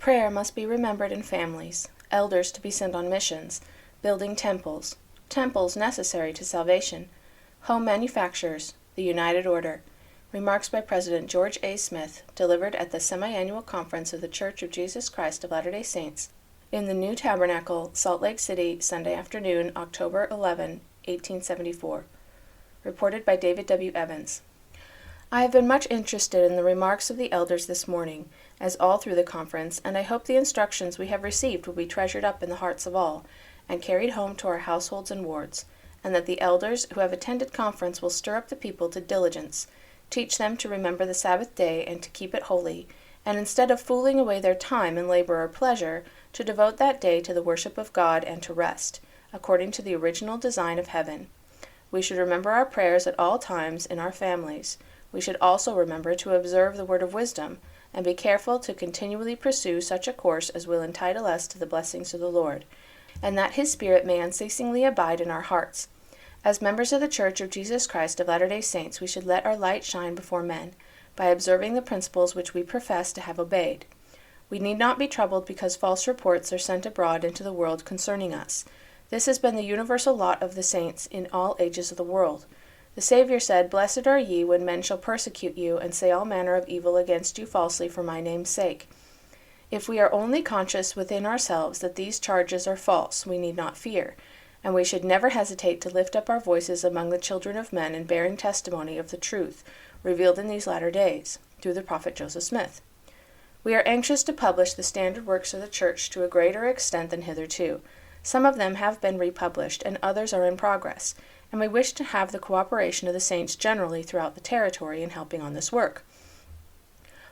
Prayer must be remembered in families, elders to be sent on missions, building temples necessary to salvation, home manufacturers, the United Order. Remarks by President George A. Smith, delivered at the semi-annual conference of the Church of Jesus Christ of Latter-day Saints in the New Tabernacle, Salt Lake City, Sunday afternoon, October 11, 1874. Reported by David W. Evans. I have been much interested in the remarks of the elders this morning, as all through the conference, and I hope the instructions we have received will be treasured up in the hearts of all, and carried home to our households and wards, and that the elders who have attended conference will stir up the people to diligence, teach them to remember the Sabbath day and to keep it holy, and instead of fooling away their time in labor or pleasure, to devote that day to the worship of God and to rest, according to the original design of heaven. We should remember our prayers at all times in our families. We should also remember to observe the word of wisdom, and be careful to continually pursue such a course as will entitle us to the blessings of the Lord, and that His Spirit may unceasingly abide in our hearts. As members of the Church of Jesus Christ of Latter-day Saints, we should let our light shine before men, by observing the principles which we profess to have obeyed. We need not be troubled because false reports are sent abroad into the world concerning us. This has been the universal lot of the saints in all ages of the world. The Savior said, "Blessed are ye when men shall persecute you, and say all manner of evil against you falsely for my name's sake." If we are only conscious within ourselves that these charges are false, we need not fear, and we should never hesitate to lift up our voices among the children of men in bearing testimony of the truth revealed in these latter days, through the prophet Joseph Smith. We are anxious to publish the standard works of the Church to a greater extent than hitherto. Some of them have been republished, and others are in progress, and we wish to have the cooperation of the saints generally throughout the territory in helping on this work.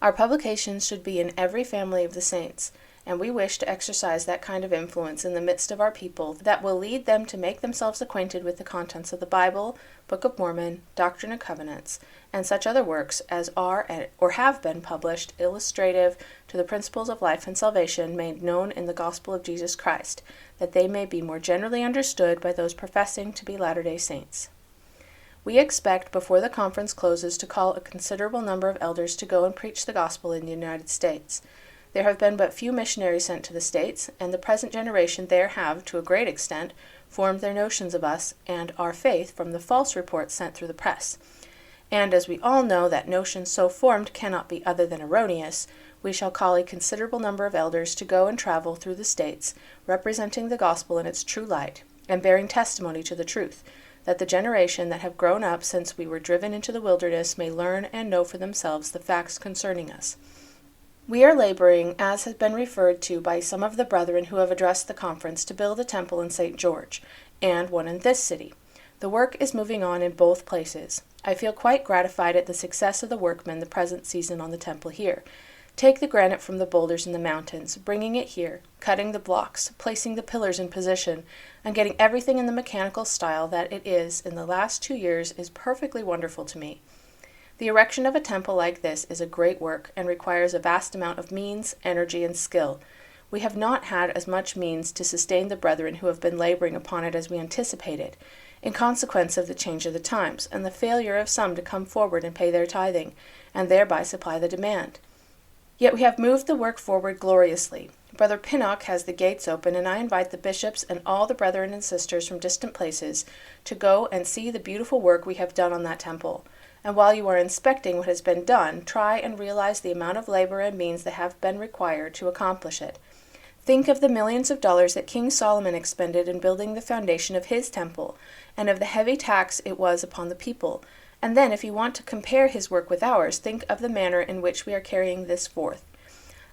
Our publications should be in every family of the saints, and we wish to exercise that kind of influence in the midst of our people that will lead them to make themselves acquainted with the contents of the Bible, Book of Mormon, Doctrine and Covenants, and such other works as are or have been published illustrative to the principles of life and salvation made known in the gospel of Jesus Christ, that they may be more generally understood by those professing to be Latter-day Saints. We expect before the conference closes to call a considerable number of elders to go and preach the gospel in the United States. There have been but few missionaries sent to the States, and the present generation there have, to a great extent, formed their notions of us and our faith from the false reports sent through the press. And as we all know that notions so formed cannot be other than erroneous, we shall call a considerable number of elders to go and travel through the States, representing the gospel in its true light, and bearing testimony to the truth, that the generation that have grown up since we were driven into the wilderness may learn and know for themselves the facts concerning us. We are laboring, as has been referred to by some of the brethren who have addressed the conference, to build a temple in St. George, and one in this city. The work is moving on in both places. I feel quite gratified at the success of the workmen the present season on the temple here. Take the granite from the boulders in the mountains, bringing it here, cutting the blocks, placing the pillars in position, and getting everything in the mechanical style that it is in the last 2 years is perfectly wonderful to me. The erection of a temple like this is a great work and requires a vast amount of means, energy, and skill. We have not had as much means to sustain the brethren who have been laboring upon it as we anticipated, in consequence of the change of the times, and the failure of some to come forward and pay their tithing, and thereby supply the demand. Yet we have moved the work forward gloriously. Brother Pinnock has the gates open, and I invite the bishops and all the brethren and sisters from distant places to go and see the beautiful work we have done on that temple. And while you are inspecting what has been done, try and realize the amount of labor and means that have been required to accomplish it. Think of the millions of dollars that King Solomon expended in building the foundation of his temple, and of the heavy tax it was upon the people. And then, if you want to compare his work with ours, think of the manner in which we are carrying this forth.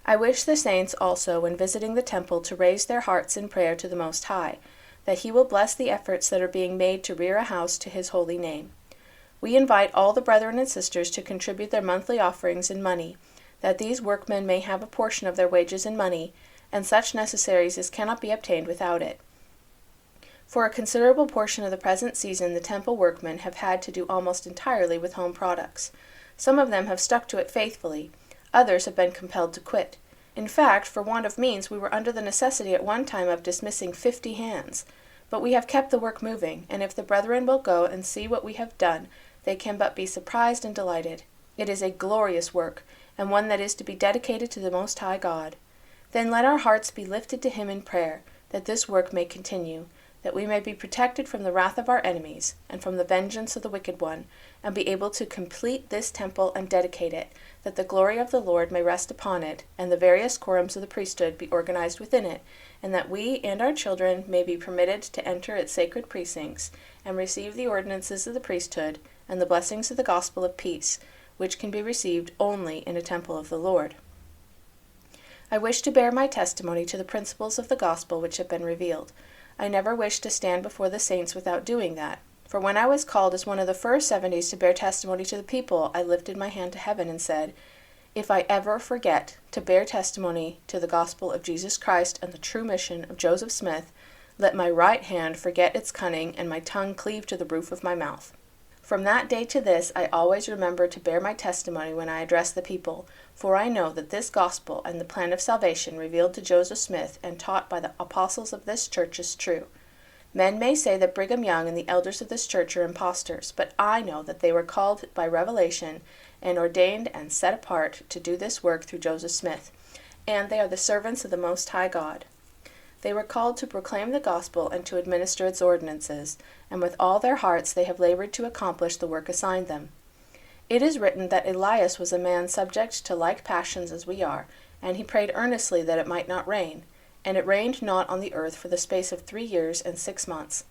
I wish the saints also, when visiting the temple, to raise their hearts in prayer to the Most High, that he will bless the efforts that are being made to rear a house to his holy name. We invite all the brethren and sisters to contribute their monthly offerings in money, that these workmen may have a portion of their wages in money, and such necessaries as cannot be obtained without it. For a considerable portion of the present season, the temple workmen have had to do almost entirely with home products. Some of them have stuck to it faithfully. Others have been compelled to quit. In fact, for want of means, we were under the necessity at one time of dismissing 50 hands. But we have kept the work moving, and if the brethren will go and see what we have done, they can but be surprised and delighted. It is a glorious work, and one that is to be dedicated to the Most High God. Then let our hearts be lifted to him in prayer, that this work may continue, that we may be protected from the wrath of our enemies, and from the vengeance of the wicked one, and be able to complete this temple and dedicate it, that the glory of the Lord may rest upon it, and the various quorums of the priesthood be organized within it, and that we and our children may be permitted to enter its sacred precincts, and receive the ordinances of the priesthood, and the blessings of the gospel of peace, which can be received only in a temple of the Lord. I wish to bear my testimony to the principles of the gospel which have been revealed. I never wish to stand before the saints without doing that. For when I was called as one of the first 70s to bear testimony to the people, I lifted my hand to heaven and said, "If I ever forget to bear testimony to the gospel of Jesus Christ and the true mission of Joseph Smith, let my right hand forget its cunning and my tongue cleave to the roof of my mouth." From that day to this, I always remember to bear my testimony when I address the people, for I know that this gospel and the plan of salvation revealed to Joseph Smith and taught by the apostles of this church is true. Men may say that Brigham Young and the elders of this church are impostors, but I know that they were called by revelation and ordained and set apart to do this work through Joseph Smith, and they are the servants of the Most High God. They were called to proclaim the gospel and to administer its ordinances, and with all their hearts they have labored to accomplish the work assigned them. It is written that Elias was a man subject to like passions as we are, and he prayed earnestly that it might not rain, and it rained not on the earth for the space of 3 years and 6 months.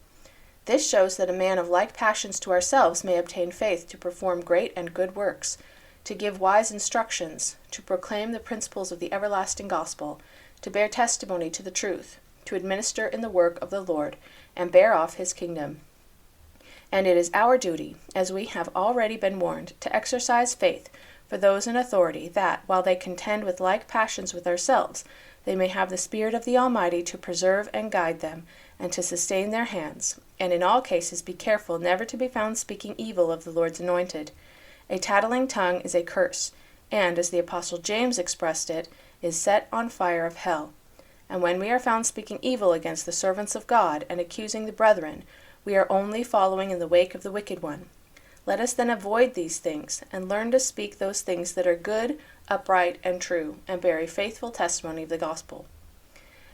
This shows that a man of like passions to ourselves may obtain faith to perform great and good works, to give wise instructions, to proclaim the principles of the everlasting gospel, to bear testimony to the truth, to administer in the work of the Lord, and bear off his kingdom. And it is our duty, as we have already been warned, to exercise faith for those in authority, that, while they contend with like passions with ourselves, they may have the Spirit of the Almighty to preserve and guide them, and to sustain their hands, and in all cases be careful never to be found speaking evil of the Lord's anointed. A tattling tongue is a curse, and, as the Apostle James expressed it, is set on fire of hell. And when we are found speaking evil against the servants of God and accusing the brethren, we are only following in the wake of the wicked one. Let us then avoid these things, and learn to speak those things that are good, upright, and true, and bear a faithful testimony of the gospel.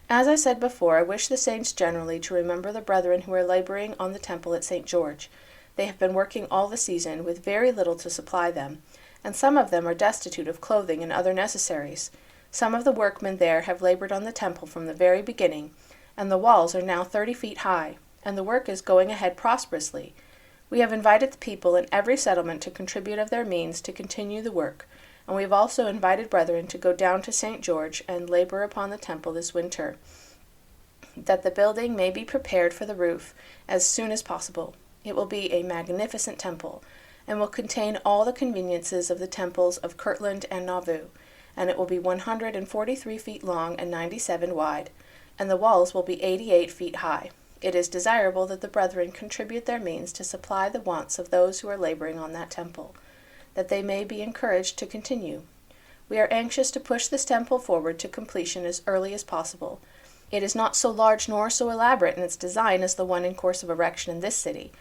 As I said before, I wish the saints generally to remember the brethren who are laboring on the temple at St. George. They have been working all the season, with very little to supply them, and some of them are destitute of clothing and other necessaries. Some of the workmen there have labored on the temple from the very beginning, and the walls are now 30 feet high, and the work is going ahead prosperously. We have invited the people in every settlement to contribute of their means to continue the work, and we have also invited brethren to go down to St. George and labor upon the temple this winter, that the building may be prepared for the roof as soon as possible. It will be a magnificent temple, and will contain all the conveniences of the temples of Kirtland and Nauvoo, and it will be 143 feet long and 97 wide, and the walls will be 88 feet high. It is desirable that the brethren contribute their means to supply the wants of those who are laboring on that temple, that they may be encouraged to continue. We are anxious to push this temple forward to completion as early as possible. It is not so large nor so elaborate in its design as the one in course of erection in this city.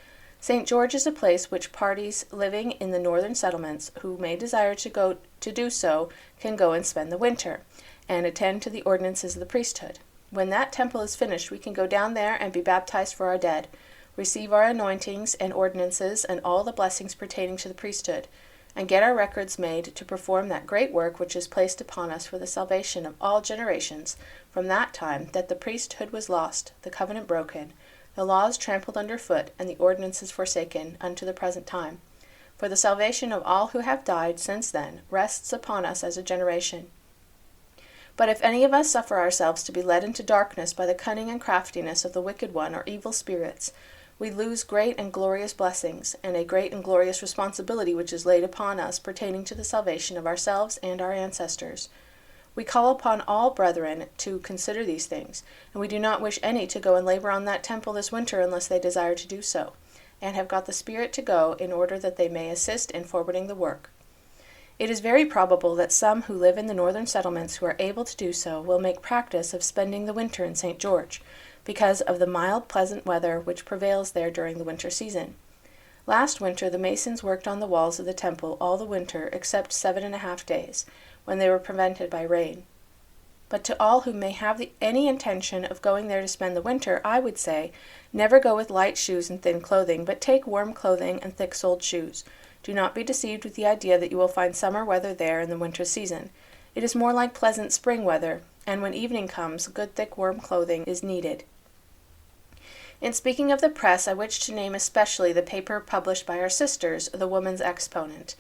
St. George is a place which parties living in the northern settlements who may desire to do so can go and spend the winter, and attend to the ordinances of the priesthood. When that temple is finished, we can go down there and be baptized for our dead, receive our anointings and ordinances and all the blessings pertaining to the priesthood, and get our records made to perform that great work which is placed upon us for the salvation of all generations, from that time that the priesthood was lost, the covenant broken, the laws trampled under foot, and the ordinances forsaken, unto the present time. For the salvation of all who have died since then rests upon us as a generation. But if any of us suffer ourselves to be led into darkness by the cunning and craftiness of the wicked one or evil spirits, we lose great and glorious blessings, and a great and glorious responsibility which is laid upon us pertaining to the salvation of ourselves and our ancestors. We call upon all brethren to consider these things, and we do not wish any to go and labor on that temple this winter unless they desire to do so, and have got the Spirit to go in order that they may assist in forwarding the work. It is very probable that some who live in the northern settlements who are able to do so will make practice of spending the winter in St. George, because of the mild, pleasant weather which prevails there during the winter season. Last winter the masons worked on the walls of the temple all the winter except 7.5 days, when they were prevented by rain. But to all who may have any intention of going there to spend the winter, I would say, never go with light shoes and thin clothing, but take warm clothing and thick-soled shoes. Do not be deceived with the idea that you will find summer weather there in the winter season. It is more like pleasant spring weather, and when evening comes, good thick warm clothing is needed. In speaking of the press, I wish to name especially the paper published by our sisters, the Woman's Exponent.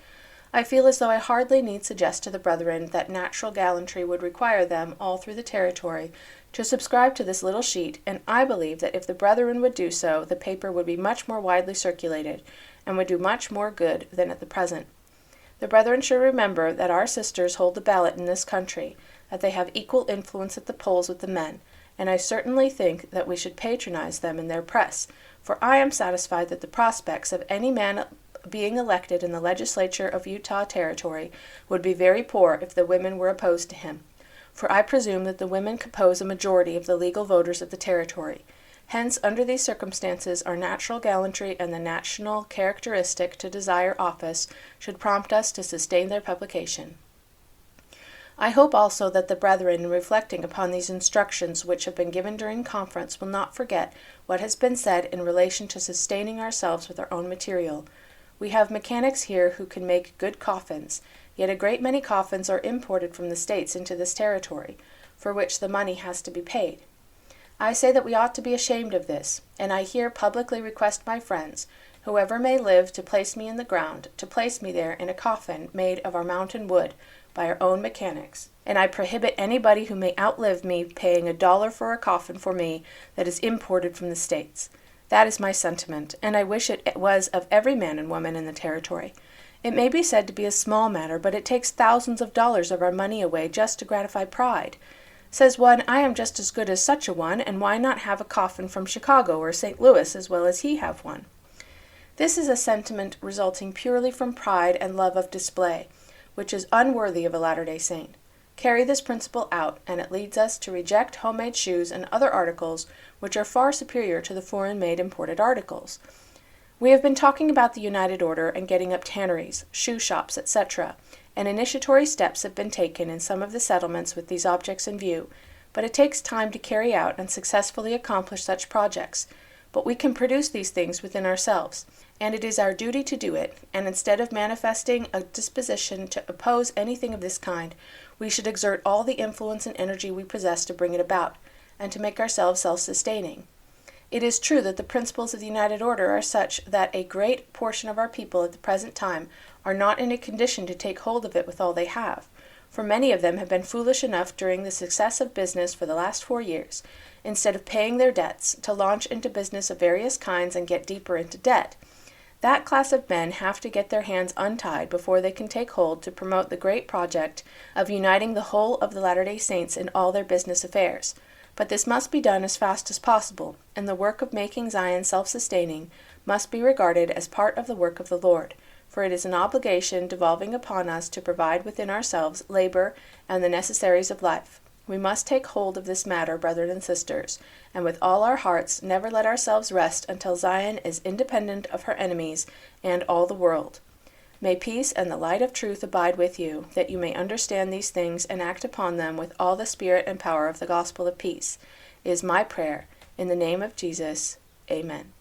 I feel as though I hardly need suggest to the brethren that natural gallantry would require them, all through the territory, to subscribe to this little sheet, and I believe that if the brethren would do so, the paper would be much more widely circulated, and would do much more good than at the present. The brethren should remember that our sisters hold the ballot in this country, that they have equal influence at the polls with the men, and I certainly think that we should patronize them in their press, for I am satisfied that the prospects of any man being elected in the legislature of Utah Territory would be very poor if the women were opposed to him, for I presume that the women compose a majority of the legal voters of the territory. Hence, under these circumstances, our natural gallantry and the national characteristic to desire office should prompt us to sustain their publication. I hope also that the brethren, in reflecting upon these instructions which have been given during conference, will not forget what has been said in relation to sustaining ourselves with our own material. We have mechanics here who can make good coffins, yet a great many coffins are imported from the States into this territory, for which the money has to be paid. I say that we ought to be ashamed of this, and I here publicly request my friends, whoever may live to place me in the ground, to place me there in a coffin made of our mountain wood, by our own mechanics, and I prohibit anybody who may outlive me paying $1 for a coffin for me that is imported from the States. That is my sentiment, and I wish it was of every man and woman in the territory. It may be said to be a small matter, but it takes thousands of dollars of our money away just to gratify pride. Says one, I am just as good as such a one, and why not have a coffin from Chicago or St. Louis as well as he have one? This is a sentiment resulting purely from pride and love of display, which is unworthy of a Latter-day Saint. Carry this principle out, and it leads us to reject homemade shoes and other articles which are far superior to the foreign-made imported articles. We have been talking about the United Order and getting up tanneries, shoe shops, etc., and initiatory steps have been taken in some of the settlements with these objects in view, but it takes time to carry out and successfully accomplish such projects. But we can produce these things within ourselves, and it is our duty to do it, and instead of manifesting a disposition to oppose anything of this kind, we should exert all the influence and energy we possess to bring it about, and to make ourselves self-sustaining. It is true that the principles of the United Order are such that a great portion of our people at the present time are not in a condition to take hold of it with all they have, for many of them have been foolish enough during the success of business for the last 4 years, instead of paying their debts, to launch into business of various kinds and get deeper into debt. That class of men have to get their hands untied before they can take hold to promote the great project of uniting the whole of the Latter-day Saints in all their business affairs. But this must be done as fast as possible, and the work of making Zion self-sustaining must be regarded as part of the work of the Lord, for it is an obligation devolving upon us to provide within ourselves labor and the necessaries of life. We must take hold of this matter, brethren and sisters, and with all our hearts never let ourselves rest until Zion is independent of her enemies and all the world. May peace and the light of truth abide with you, that you may understand these things and act upon them with all the spirit and power of the gospel of peace, is my prayer. In the name of Jesus, amen.